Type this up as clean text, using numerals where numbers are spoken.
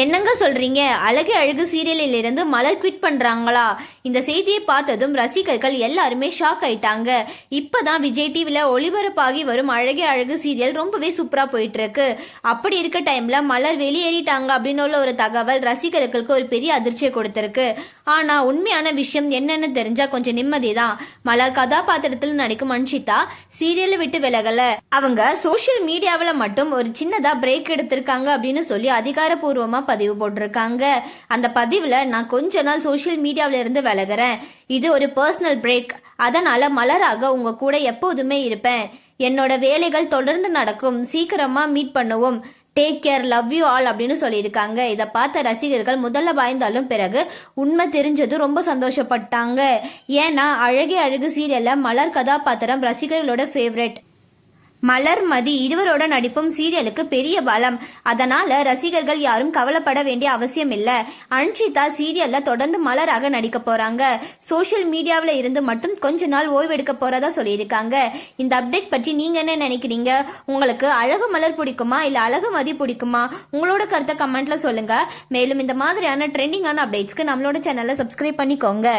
என்னங்க சொல்றீங்க? அழகே அழகு சீரியலில் இருந்து மலர் குவிட் பண்றாங்களா? இந்த செய்தியை பார்த்ததும் ரசிகர்கள் எல்லாருமே ஷாக் ஆயிட்டாங்க. இப்பதான் விஜய் டிவில ஒளிபரப்பாகி வரும் அழகே அழகு சீரியல் ரொம்பவே சூப்பரா போயிட்டு இருக்கு. அப்படி இருக்க டைம்ல மலர் வெளியேறிட்டாங்க அப்படின்னு உள்ள ஒரு தகவல் ரசிகர்களுக்கு ஒரு பெரிய அதிர்ச்சியை கொடுத்திருக்கு. ஆனா உண்மையான விஷயம் என்னன்னு தெரிஞ்சா கொஞ்சம் நிம்மதி தான். மலர் கதாபாத்திரத்தில் நடிக்கும் அன்ஷிதா சீரியலை விட்டு விலகல. அவங்க சோசியல் மீடியாவில் மட்டும் ஒரு சின்னதா பிரேக் எடுத்திருக்காங்க அப்படின்னு சொல்லி அதிகாரப்பூர்வமா பதிவு போட்டிருக்காங்க. அந்த பதிவுல நான் கொஞ்ச நாள் சோசியல் மீடியாவில இருந்து விலகிறேன். இது ஒரு பர்சனல் பிரேக். அதனால மலராக உங்க கூட எப்போதுமே இருப்பேன். என்னோட வேலைகள் தொடர்ந்து நடக்கும். சீக்கிரமா மீட் பண்ணுவோம். Take care, love you all அப்படின்னு சொல்லியிருக்காங்க. இதை பார்த்த ரசிகர்கள் முதல்ல பாய்ந்தாலும் பிறகு உண்மை தெரிஞ்சது ரொம்ப சந்தோஷப்பட்டாங்க. ஏன்னா அழகே அழகு சீரியல்ல மலர் கதாபாத்திரம் ரசிகர்களோட ஃபேவரட். மலர் மதி இருவரோட நடிப்பும் சீரியலுக்கு பெரிய பலம். அதனால ரசிகர்கள் யாரும் கவலைப்பட வேண்டிய அவசியம் இல்ல. அன்ஷிதா சீரியல்ல தொடர்ந்து மலராக நடிக்க போறாங்க. சோசியல் மீடியாவில இருந்து மட்டும் கொஞ்ச நாள் ஓய்வெடுக்க போறதா சொல்லியிருக்காங்க. இந்த அப்டேட் பற்றி நீங்க என்ன நினைக்கிறீங்க? உங்களுக்கு அழகு மலர் பிடிக்குமா இல்ல அழகு மதி பிடிக்குமா? உங்களோட கருத்தை கமெண்ட்ல சொல்லுங்க. மேலும் இந்த மாதிரியான ட்ரெண்டிங்கான அப்டேட்ஸ்க்கு நம்மளோட சேனலை சப்ஸ்கிரைப் பண்ணிக்கோங்க.